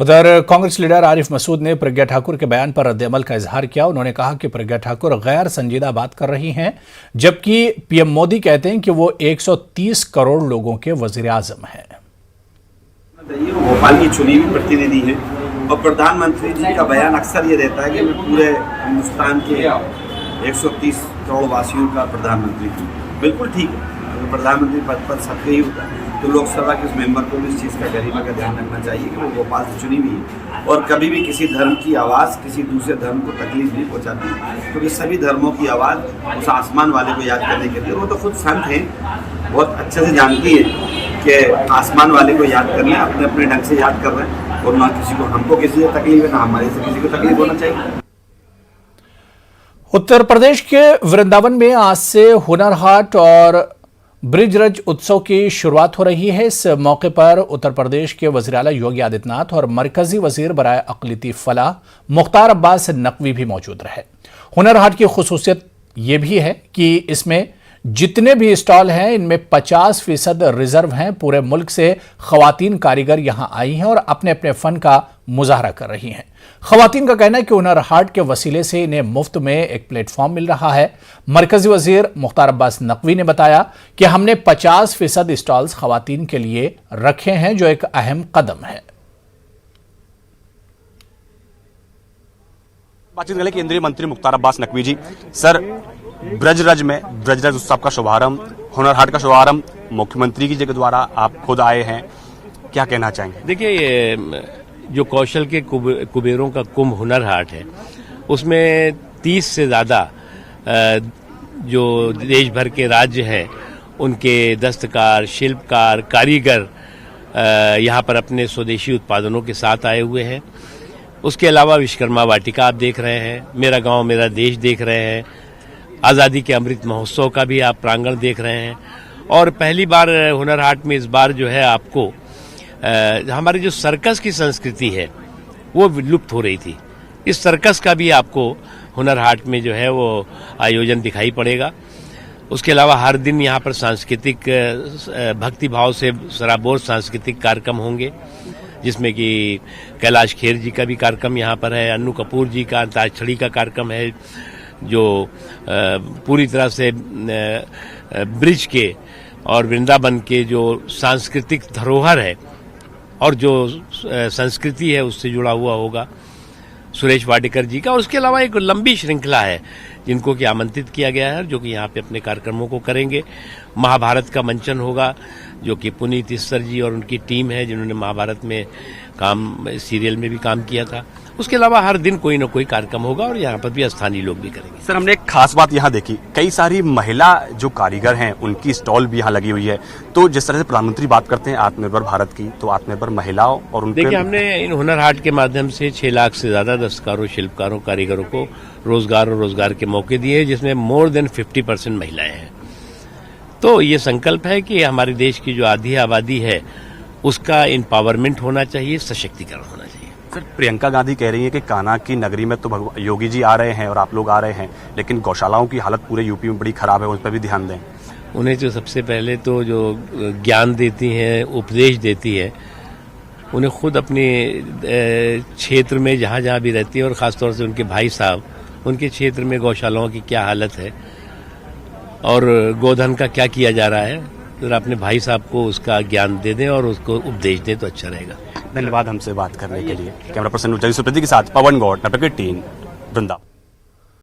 उधर कांग्रेस लीडर आरिफ मसूद ने प्रज्ञा ठाकुर के बयान पर रद्द-ए-अमल का इजहार किया। उन्होंने कहा कि प्रज्ञा ठाकुर गैर संजीदा बात कर रही हैं, जबकि पीएम मोदी कहते हैं कि वो 130 करोड़ लोगों के वजीर-आजम हैं। भोपाल की चुनी हुई प्रतिनिधि है और प्रधानमंत्री जी का बयान अक्सर ये रहता है कि मैं पूरे हिंदुस्तान के 130 करोड़ वासियों का प्रधानमंत्री हूँ। बिल्कुल ठीक है, अगर प्रधानमंत्री पद पर सबके ही होता है तो लोकसभा के उस मेंबर को भी इस चीज़ का गरिमा का ध्यान रखना चाहिए कि वो भोपाल से चुनी हुई है और कभी भी किसी धर्म की आवाज़ किसी दूसरे धर्म को तकलीफ नहीं पहुँचाती, क्योंकि सभी धर्मों की आवाज़ उस आसमान वाले को याद करने के लिए, वो तो खुद संत हैं, बहुत अच्छे से जानती है कि आसमान वाले को याद करना अपने अपने ढंग से याद कर रहे हैं और ना किसी को हमको किसी से तकलीफ है ना हमारे से किसी को तकलीफ होना चाहिए। उत्तर प्रदेश के वृंदावन में आज से हुनर हाट और ब्रिजरज उत्सव की शुरुआत हो रही है। इस मौके पर उत्तर प्रदेश के वज़ीर आला योगी आदित्यनाथ और मरकजी वजीर बराए अक़लियती फलाह मुख्तार अब्बास नकवी भी मौजूद रहे। हुनर हाट की खुसूसियत यह भी है कि इसमें जितने भी स्टॉल हैं इनमें 50% रिजर्व हैं। पूरे मुल्क से खवातीन कारीगर यहां आई हैं और अपने अपने फन का मुजाहरा कर रही हैं। खवातीन का कहना है कि हुनर हाट के वसीले से इन्हें मुफ्त में एक प्लेटफॉर्म मिल रहा है। मरकजी वजीर मुख्तार अब्बास नकवी ने बताया कि हमने 50% स्टॉल्स खवातीन के लिए रखे हैं, जो एक अहम कदम है। बातचीत करें केंद्रीय मंत्री मुख्तार अब्बास नकवी जी। सर, ब्रजरज में ब्रजरज उत्सव का शुभारंभ, हुनर हाट का शुभारंभ मुख्यमंत्री की जगह द्वारा आप खुद आए हैं, क्या कहना चाहेंगे? देखिए, ये जो कौशल के कुबेरों का कुंभ हुनर हाट है, उसमें 30 से ज़्यादा जो देश भर के राज्य हैं उनके दस्तकार, शिल्पकार, कारीगर यहाँ पर अपने स्वदेशी उत्पादनों के साथ आए हुए हैं। उसके अलावा विश्वकर्मा वाटिका आप देख रहे हैं, मेरा गांव मेरा देश देख रहे हैं, आज़ादी के अमृत महोत्सव का भी आप प्रांगण देख रहे हैं। और पहली बार हुनर हाट में इस बार जो है आपको हमारी जो सर्कस की संस्कृति है वो विलुप्त हो रही थी। इस सर्कस का भी आपको हुनर हाट में जो है वो आयोजन दिखाई पड़ेगा। उसके अलावा हर दिन यहाँ पर सांस्कृतिक भक्ति भाव से सराबोर सांस्कृतिक कार्यक्रम होंगे, जिसमें कि कैलाश खेर जी का भी कार्यक्रम यहाँ पर है, अन्नू कपूर जी का अंताक्षरी का कार्यक्रम है, जो पूरी तरह से ब्रिज के और वृंदावन के जो सांस्कृतिक धरोहर है और जो संस्कृति है उससे जुड़ा हुआ होगा, सुरेश वाडेकर जी का। और उसके अलावा एक लंबी श्रृंखला है जिनको कि आमंत्रित किया गया है, जो कि यहाँ पे अपने कार्यक्रमों को करेंगे। महाभारत का मंचन होगा, जो कि पुनीत इस्सर जी और उनकी टीम है जिन्होंने महाभारत में सीरियल में भी काम किया था। उसके अलावा हर दिन कोई न कोई कार्यक्रम होगा और यहाँ पर भी स्थानीय लोग भी करेंगे। सर, हमने एक खास बात यहाँ देखी, कई सारी महिला जो कारीगर हैं उनकी स्टॉल भी यहाँ लगी हुई है। तो जिस तरह से प्रधानमंत्री बात करते हैं आत्मनिर्भर भारत की, तो आत्मनिर्भर महिलाओं और उनके देखिए, हमने इन हुनर हाट के माध्यम से 6 लाख से ज्यादा दस्तकारों, शिल्पकारों, कारीगरों को रोजगार और रोजगार के मौके दिए, जिसमें मोर देन 50% महिलाएं हैं। तो ये संकल्प है कि हमारे देश की जो आधी आबादी है उसका एम्पावरमेंट होना चाहिए, सशक्तिकरण होना चाहिए। सर, प्रियंका गांधी कह रही है कि कान्हा की नगरी में तो योगी जी आ रहे हैं और आप लोग आ रहे हैं, लेकिन गौशालाओं की हालत पूरे यूपी में बड़ी खराब है, उस पर भी ध्यान दें। उन्हें जो सबसे पहले तो जो ज्ञान देती हैं, उपदेश देती है, उन्हें खुद अपने क्षेत्र में जहाँ जहाँ भी रहती है और ख़ासतौर से उनके भाई साहब, उनके क्षेत्र में गौशालाओं की क्या हालत है और गोधन का क्या किया जा रहा है, जरा अपने भाई साहब को उसका ज्ञान दे दें और उसको उपदेश दें तो अच्छा रहेगा। धन्यवाद हमसे बात करने के लिए। कैमरा पर्सन उज्जवल सुप्रति के साथ पवन गौड़, नेटवर्क 3, वृंदावन।